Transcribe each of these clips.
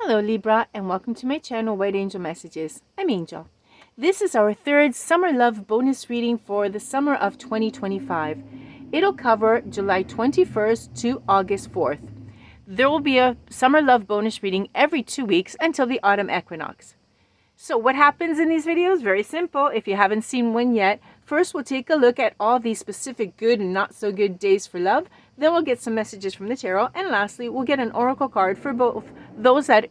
Hello Libra, and welcome to my channel White Angel Messages. I'm Angel. This is our third Summer Love bonus reading for the summer of 2025. It'll cover July 21st to August 4th. There will be a Summer Love bonus reading every 2 weeks until the autumn equinox. So what happens in these videos? Very simple. If you haven't seen one yet, first we'll take a look at all these specific good and not so good days for love. Then we'll get some messages from the tarot. And lastly, we'll get an oracle card for both those that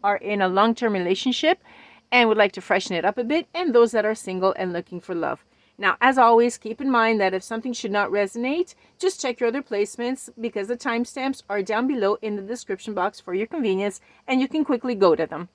are in a long-term relationship and would like to freshen it up a bit, and those that are single and looking for love. Now, as always, keep in mind that if something should not resonate, just check your other placements because the timestamps are down below in the description box for your convenience, and you can quickly go to them.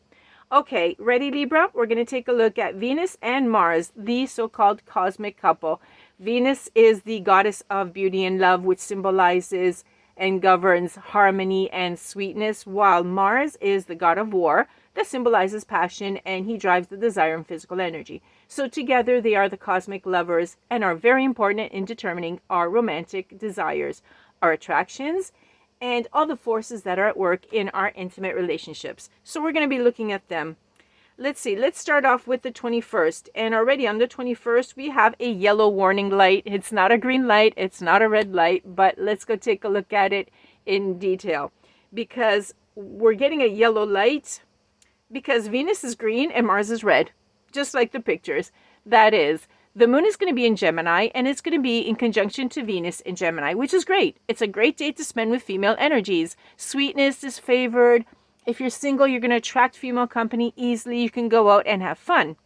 Okay, ready Libra? We're going to take a look at Venus and Mars, the so-called cosmic couple. Venus is the goddess of beauty and love, which symbolizes and governs harmony and sweetness, while Mars is the god of war that symbolizes passion, and he drives the desire and physical energy. So together they are the cosmic lovers and are very important in determining our romantic desires, our attractions, and all the forces that are at work in our intimate relationships. So we're going to be looking at them. Let's see, let's start off with the 21st. And already on the 21st, we have a yellow warning light. It's not a green light, it's not a red light, but let's go take a look at it in detail. Because we're getting a yellow light because Venus is green and Mars is red, just like the pictures. That is, the moon is going to be in Gemini, and it's going to be in conjunction to Venus in Gemini, which is great. It's a great day to spend with female energies. Sweetness is favored. If you're single, you're going to attract female company easily. You can go out and have fun.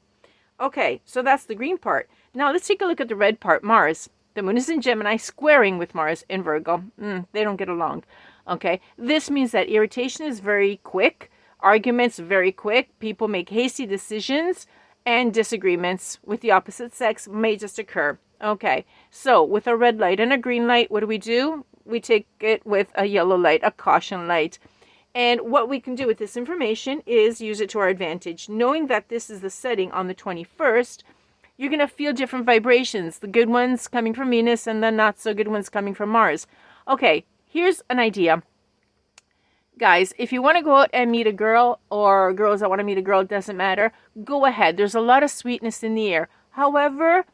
Okay, so that's the green part. Now let's take a look at the red part, Mars. The moon is in Gemini, squaring with Mars in Virgo. They don't get along. Okay, this means that irritation is very quick. Arguments very quick. People make hasty decisions. And disagreements with the opposite sex may just occur. Okay, so with a red light and a green light, what do? We take it with a yellow light, a caution light. And what we can do with this information is use it to our advantage. Knowing that this is the setting on the 21st, you're going to feel different vibrations. The good ones coming from Venus and the not so good ones coming from Mars. Okay, here's an idea. Guys, if you want to go out and meet a girl, or girls that want to meet a girl, it doesn't matter, go ahead. There's a lot of sweetness in the air. However,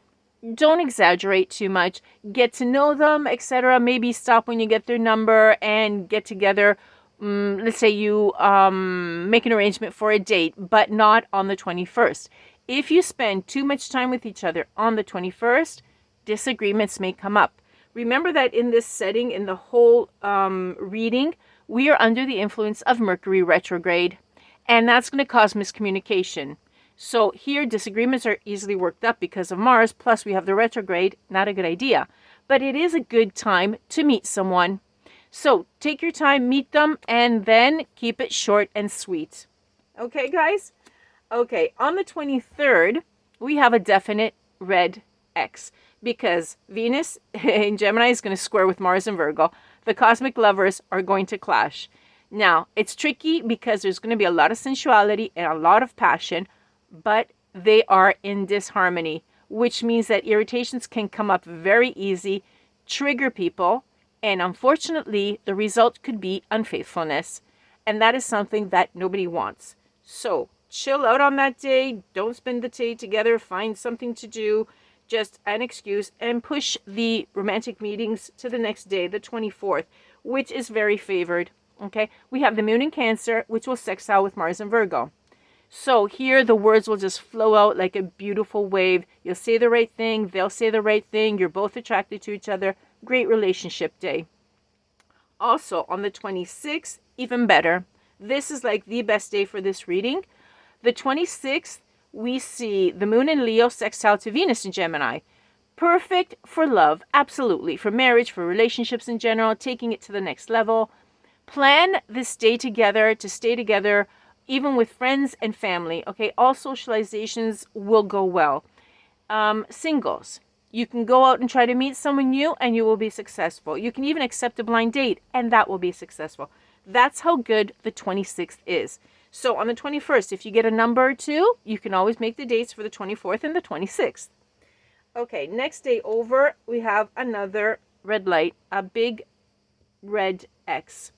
don't exaggerate too much. Get to know them, etc. Maybe stop when you get their number and get together. Let's say you make an arrangement for a date, but not on the 21st. If you spend too much time with each other on the 21st, disagreements may come up. Remember that in this setting, in the whole reading, we are under the influence of Mercury retrograde, and that's going to cause miscommunication. So here, disagreements are easily worked up because of Mars, plus we have the retrograde. Not a good idea, but it is a good time to meet someone. So take your time, meet them, and then keep it short and sweet. Okay, guys? Okay, on the 23rd, we have a definite red X because Venus in Gemini is going to square with Mars in Virgo. The cosmic lovers are going to clash. Now, it's tricky because there's going to be a lot of sensuality and a lot of passion, but they are in disharmony, which means that irritations can come up very easy, trigger people, and unfortunately, the result could be unfaithfulness. And that is something that nobody wants. So, chill out on that day. Don't spend the day together. Find something to do. Just an excuse, and push the romantic meetings to the next day, the 24th, which is very favored. Okay, we have the moon in Cancer, which will sextile with Mars in Virgo. So here the words will just flow out like a beautiful wave. You'll say the right thing, they'll say the right thing, you're both attracted to each other. Great relationship day. Also on the 26th, even better. This is like the best day for this reading. The 26th, we see the moon in Leo sextile to Venus in Gemini. Perfect for love, absolutely. For marriage, for relationships in general, taking it to the next level. Plan this day together to stay together, even with friends and family. Okay, all socializations will go well. Singles, you can go out and try to meet someone new and you will be successful. You can even accept a blind date and that will be successful. That's how good the 26th is. So on the 21st, if you get a number or two, you can always make the dates for the 24th and the 26th. Okay, next day over, we have another red light, a big red X.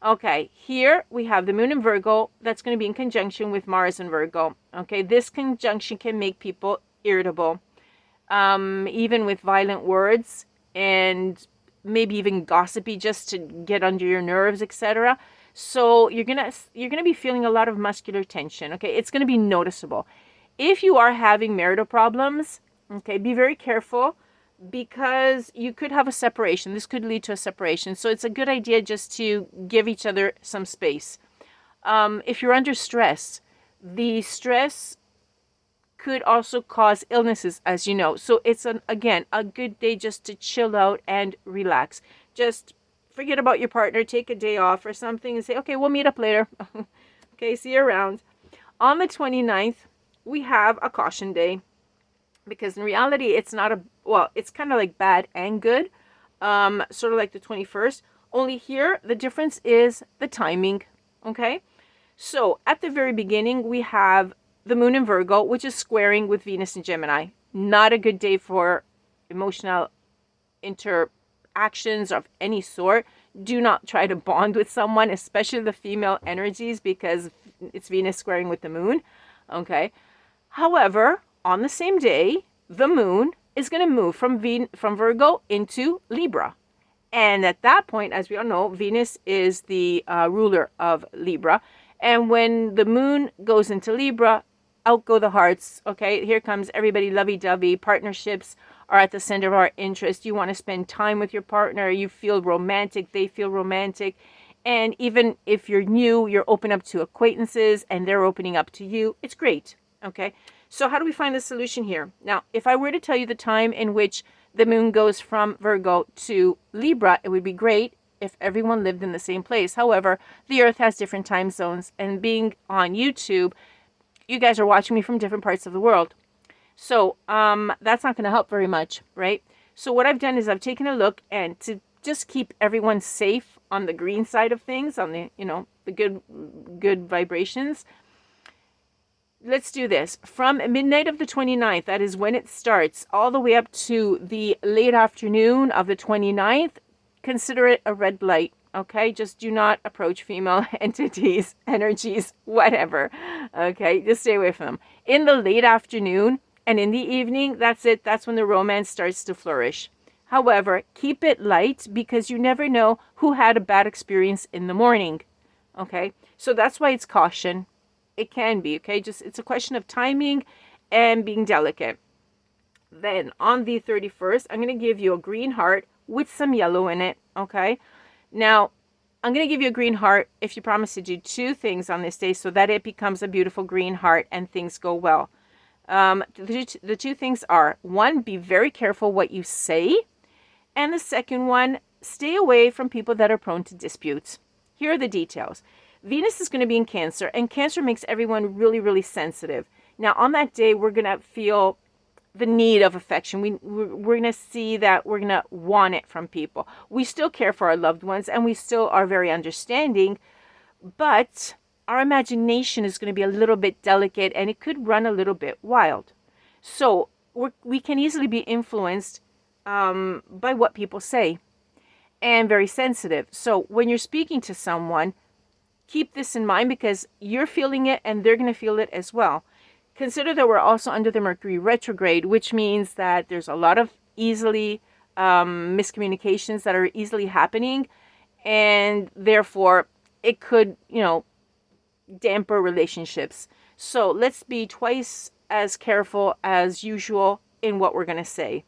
Okay, here we have the moon in Virgo. That's going to be in conjunction with Mars in Virgo. Okay, this conjunction can make people irritable, even with violent words, and maybe even gossipy just to get under your nerves, etc. So you're gonna be feeling a lot of muscular tension. Okay, it's gonna be noticeable. If you are having marital problems, okay, be very careful because you could have a separation. This could lead to a separation. So it's a good idea just to give each other some space. If you're under stress, the stress could also cause illnesses, as you know. So it's, again, a good day just to chill out and relax. Just forget about your partner, take a day off or something and say, okay, we'll meet up later. Okay, see you around. On the 29th, we have a caution day, because in reality, it's not it's kind of like bad and good, sort of like the 21st. Only here, the difference is the timing, okay? So at the very beginning, we have the moon in Virgo, which is squaring with Venus in Gemini. Not a good day for emotional interactions of any sort. Do not try to bond with someone, especially the female energies, because it's Venus squaring with the moon, okay? However, on the same day, the moon is going to move from Virgo into Libra. And at that point, as we all know, Venus is the ruler of Libra. And when the moon goes into Libra, out go the hearts. Okay, here comes everybody lovey-dovey. Partnerships are at the center of our interest. You want to spend time with your partner. You feel romantic. They feel romantic. And even if you're new, you're open up to acquaintances and they're opening up to you. It's great. Okay, so how do we find the solution here? Now, if I were to tell you the time in which the moon goes from Virgo to Libra, it would be great if everyone lived in the same place. However, the Earth has different time zones, and being on YouTube, you guys are watching me from different parts of the world. So that's not going to help very much, right? So what I've done is I've taken a look, and to just keep everyone safe on the green side of things, on the, the good vibrations, let's do this. From midnight of the 29th, that is when it starts, all the way up to the late afternoon of the 29th, consider it a red light, okay? Just do not approach female entities, energies, whatever, okay? Just stay away from them. In the late afternoon and in the evening, that's it. That's when the romance starts to flourish. However, keep it light, because you never know who had a bad experience in the morning, okay? So that's why it's caution. It can be, okay? Just, it's a question of timing and being delicate. Then on the 31st, I'm going to give you a green heart with some yellow in it, okay? Now, I'm going to give you a green heart if you promise to do two things on this day so that it becomes a beautiful green heart and things go well. The two things are, one, be very careful what you say. And the second one, stay away from people that are prone to disputes. Here are the details. Venus is going to be in Cancer, and Cancer makes everyone really, really sensitive. Now, on that day, we're going to feel the need of affection. We're going to see that we're going to want it from people. We still care for our loved ones, and we still are very understanding, but our imagination is going to be a little bit delicate, and it could run a little bit wild. So we can easily be influenced by what people say, and very sensitive. So when you're speaking to someone, keep this in mind, because you're feeling it and they're going to feel it as well. Consider that we're also under the Mercury retrograde, which means that there's a lot of easily miscommunications that are easily happening, and therefore it could, damper relationships. So let's be twice as careful as usual in what we're going to say.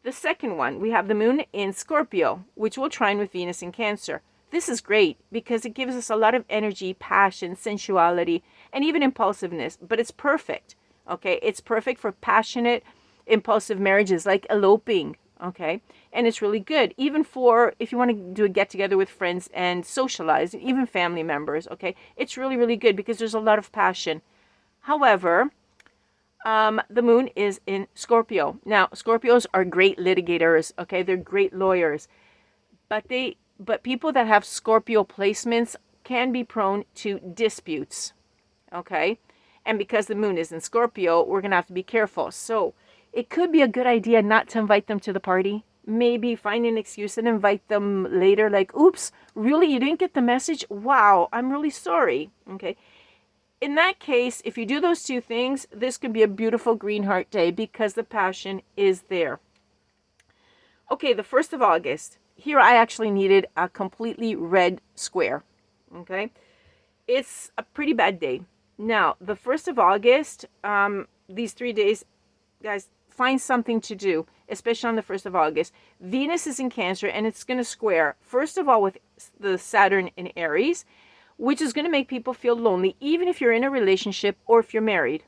The second one, we have the moon in Scorpio, which will trine with Venus in Cancer. This is great because it gives us a lot of energy, passion, sensuality, and even impulsiveness, but it's perfect, okay? It's perfect for passionate, impulsive marriages like eloping, okay? And it's really good, even for if you want to do a get-together with friends and socialize, even family members, okay? It's really, really good because there's a lot of passion. However, the moon is in Scorpio. Now, Scorpios are great litigators, okay? They're great lawyers, but people that have Scorpio placements can be prone to disputes, okay? And because the moon is in Scorpio, we're going to have to be careful. So it could be a good idea not to invite them to the party, maybe find an excuse and invite them later, like, oops, really, you didn't get the message? Wow, I'm really sorry. Okay. In that case, if you do those two things, this could be a beautiful green heart day because the passion is there. Okay, the 1st of August. Here I actually needed a completely red square. Okay. It's a pretty bad day. Now, the 1st of August, these 3 days, guys, find something to do, especially on the 1st of August. Venus is in Cancer, and it's going to square, first of all, with the Saturn in Aries, which is going to make people feel lonely, even if you're in a relationship or if you're married.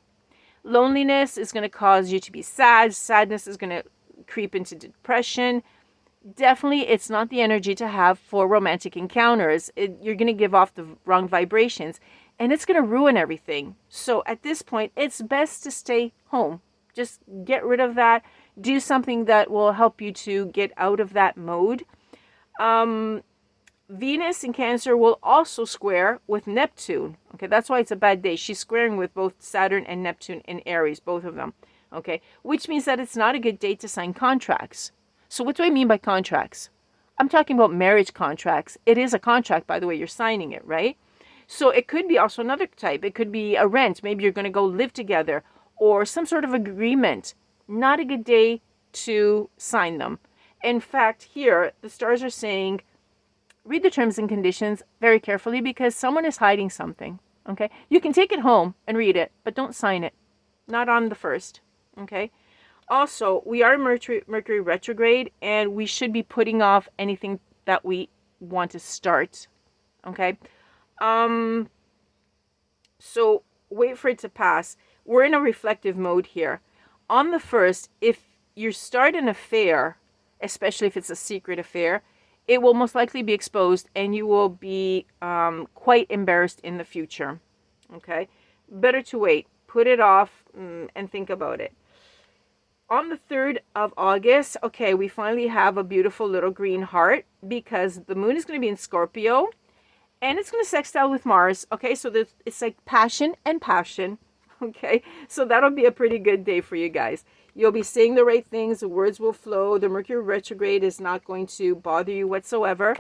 Loneliness is going to cause you to be sad. Sadness is going to creep into depression. Definitely, it's not the energy to have for romantic encounters. You're going to give off the wrong vibrations, and it's going to ruin everything. So at this point, it's best to stay home. Just get rid of that. Do something that will help you to get out of that mode. Venus in Cancer will also square with Neptune. Okay, that's why it's a bad day. She's squaring with both Saturn and Neptune in Aries, both of them. Okay, which means that it's not a good day to sign contracts. So what do I mean by contracts? I'm talking about marriage contracts. It is a contract, by the way, you're signing it, right? So it could be also another type. It could be a rent. Maybe you're going to go live together or some sort of agreement. Not a good day to sign them. In fact, here, the stars are saying, read the terms and conditions very carefully because someone is hiding something, okay? You can take it home and read it, but don't sign it. Not on the 1st, okay? Also, we are Mercury retrograde, and we should be putting off anything that we want to start, okay? So wait for it to pass. We're in a reflective mode here. On the 1st, if you start an affair, especially if it's a secret affair, it will most likely be exposed and you will be quite embarrassed in the future. Okay? Better to wait. Put it off and think about it. On the 3rd of August, okay, we finally have a beautiful little green heart because the moon is going to be in Scorpio and it's going to sextile with Mars. Okay, so it's like passion and passion. Okay, so that'll be a pretty good day for you guys. You'll be saying the right things. The words will flow. The Mercury retrograde is not going to bother you whatsoever.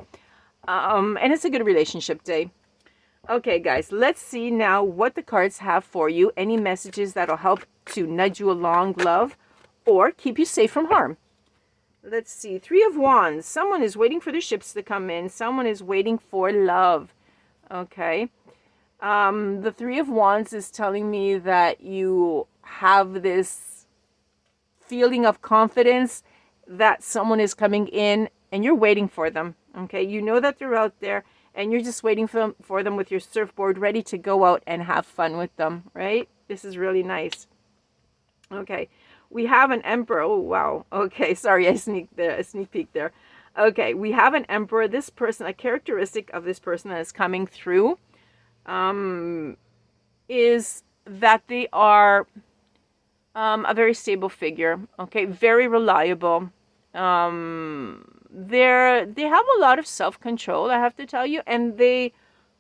And it's a good relationship day. Okay, guys, let's see now what the cards have for you. Any messages that'll help to nudge you along, love, or keep you safe from harm. Let's see. 3 of Wands. Someone is waiting for their ships to come in. Someone is waiting for love. Okay. The 3 of Wands is telling me that you have this feeling of confidence that someone is coming in and you're waiting for them. Okay. You know that they're out there and you're just waiting for them with your surfboard ready to go out and have fun with them. Right? This is really nice. Okay. We have an Emperor. Oh, wow. Okay. Sorry. I sneak peek there. Okay. We have an Emperor. This person, a characteristic of this person that is coming through is that they are a very stable figure. Okay. Very reliable. They have a lot of self-control, I have to tell you, and they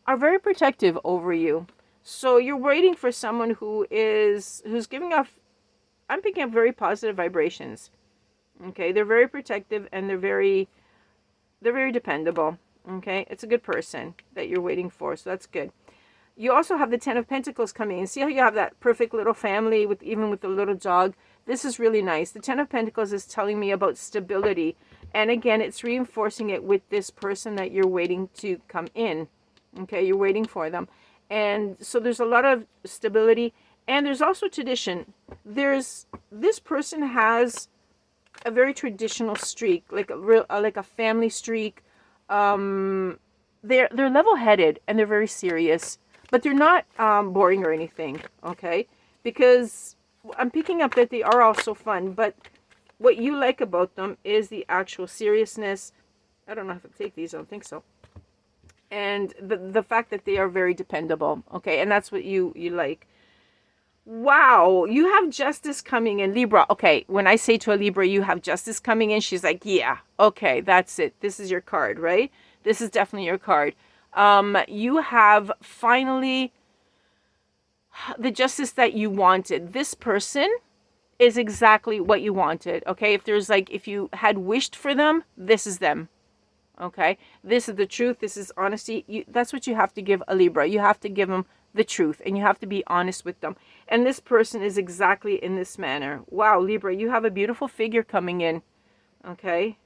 are very protective over you. So you're waiting for someone who's giving off, I'm picking up very positive vibrations. Okay, they're very protective and they're very dependable. Okay, it's a good person that you're waiting for, so that's good. You also have the 10 of Pentacles coming in. See how you have that perfect little family with even with the little dog? This is really nice. The 10 of Pentacles is telling me about stability. And again, it's reinforcing it with this person that you're waiting to come in. Okay, you're waiting for them. And so there's a lot of stability. And there's also tradition. This person has a very traditional streak, like a family streak. They're level-headed and they're very serious, but they're not boring or anything. Okay, because I'm picking up that they are also fun, but what you like about them is the actual seriousness. I don't know if I take these. I don't think so. And the fact that they are very dependable. Okay, and that's what you like. Wow, you have Justice coming in, Libra. Okay, when I say to a Libra, you have Justice coming in, she's like, yeah, okay, that's it. This is your card, right? This is definitely your card. You have finally the justice that you wanted. This person is exactly what you wanted. Okay, if there's like, if you had wished for them, this is them. Okay, this is the truth. This is honesty. That's what you have to give a Libra. You have to give them the truth, and you have to be honest with them. And this person is exactly in this manner. Wow, Libra, you have a beautiful figure coming in. Okay,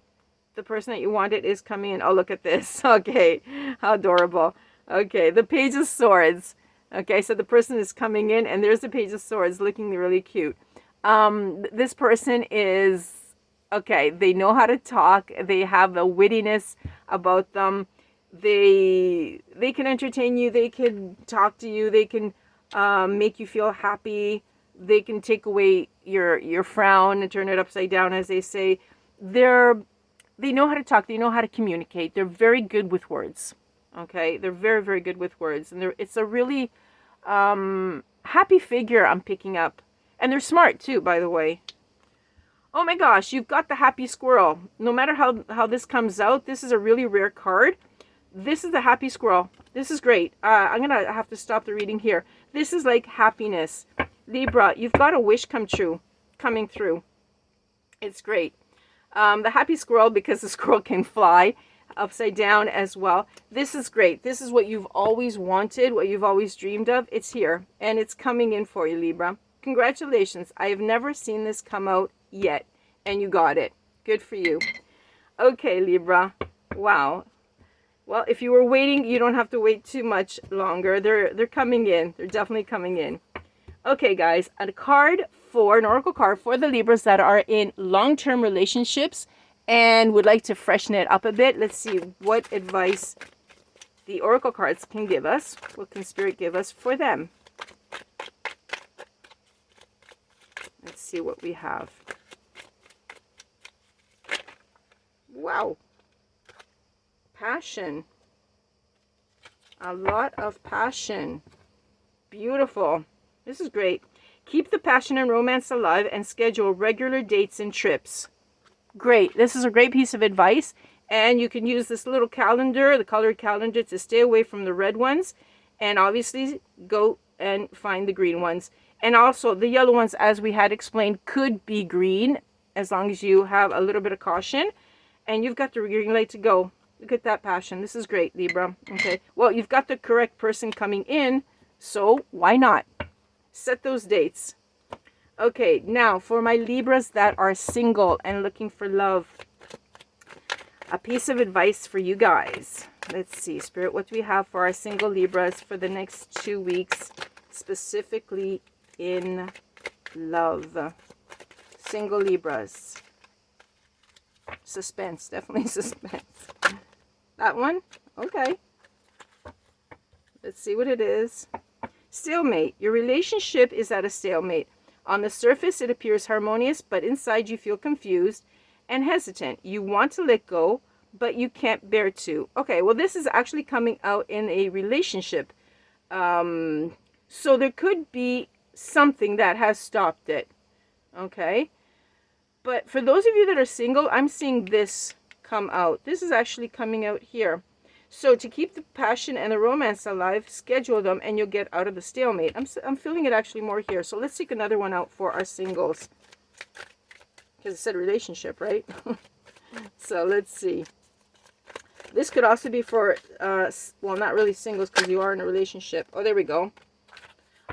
the person that you wanted is coming in. Oh, look at this. Okay, how adorable. Okay, the Page of Swords. Okay, so the person is coming in, and there's the Page of Swords looking really cute. This person is, okay, they know how to talk. They have a wittiness about them. They can entertain you. They can talk to you. They can make you feel happy. They can take away your frown and turn it upside down, as they say. They know how to talk. They know how to communicate. They're very good with words. Okay, they're very, very good with words, and it's a really happy figure I'm picking up. And they're smart too, by the way. Oh my gosh, you've got the Happy Squirrel. No matter how this comes out, this is a really rare card. This is the Happy Squirrel. This is great. I'm going to have to stop the reading here. This is like happiness. Libra, you've got a wish coming through. It's great. The Happy Squirrel, because the squirrel can fly upside down as well. This is great. This is what you've always wanted, what you've always dreamed of. It's here, and it's coming in for you, Libra. Congratulations. I have never seen this come out yet, and you got it. Good for you. Okay, Libra. Wow. Well, if you were waiting, you don't have to wait too much longer. They're coming in. They're definitely coming in. Okay, guys, an oracle card for the Libras that are in long-term relationships and would like to freshen it up a bit. Let's see what advice the oracle cards can give us. What can Spirit give us for them? Let's see what we have. Wow. Passion. A lot of passion. Beautiful. This is great. Keep the passion and romance alive and schedule regular dates and trips. Great. This is a great piece of advice. And you can use this little calendar, the colored calendar, to stay away from the red ones. And obviously go and find the green ones. And also the yellow ones, as we had explained, could be green as long as you have a little bit of caution. And you've got the green light to go. Look at that passion. This is great, Libra. Okay. Well, you've got the correct person coming in, so why not? Set those dates. Okay, now for my Libras that are single and looking for love, a piece of advice for you guys. Let's see, Spirit, what do we have for our single Libras for the next 2 weeks, specifically in love? Single Libras. Suspense, definitely suspense. That one? Okay. Let's see what it is. Stalemate. Your relationship is at a stalemate. On the surface, it appears harmonious, but inside you feel confused and hesitant. You want to let go, but you can't bear to. Okay, well, this is actually coming out in a relationship. So there could be something that has stopped it. Okay? But for those of you that are single, I'm seeing this come out. This is actually coming out here. So to keep the passion and the romance alive, schedule them and you'll get out of the stalemate. I'm feeling it actually more here. So let's take another one out for our singles. Because it said relationship, right? So let's see. This could also be for, well, not really singles because you are in a relationship. Oh, there we go.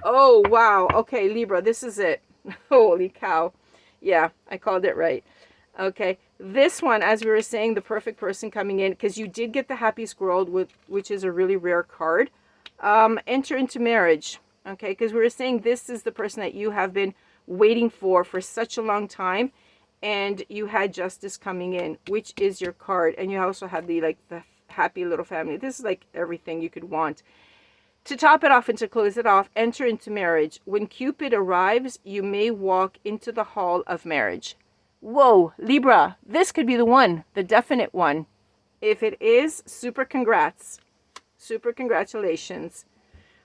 Oh, wow. Okay, Libra, this is it. Holy cow. Yeah, I called it right. Okay, this one, as we were saying, the perfect person coming in, because you did get the Happy Squirrel, which is a really rare card. Enter into marriage, okay, because we were saying this is the person that you have been waiting for such a long time, and you had justice coming in, which is your card, and you also had the happy little family. This is like everything you could want. To top it off and to close it off, enter into marriage. When Cupid arrives, you may walk into the hall of marriage. Whoa, Libra, this could be the one, the definite one. If it is, super congrats. Super congratulations.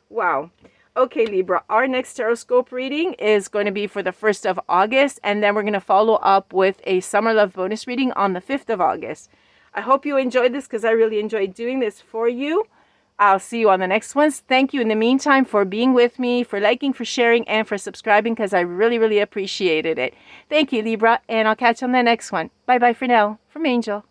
Wow. Okay, Libra, our next Tarotscope reading is going to be for the 1st of August, and then we're going to follow up with a Summer Love bonus reading on the 5th of August. I hope you enjoyed this because I really enjoyed doing this for you. I'll see you on the next ones. Thank you in the meantime for being with me, for liking, for sharing, and for subscribing, because I really, really appreciated it. Thank you, Libra, and I'll catch you on the next one. Bye-bye for now. From Angel.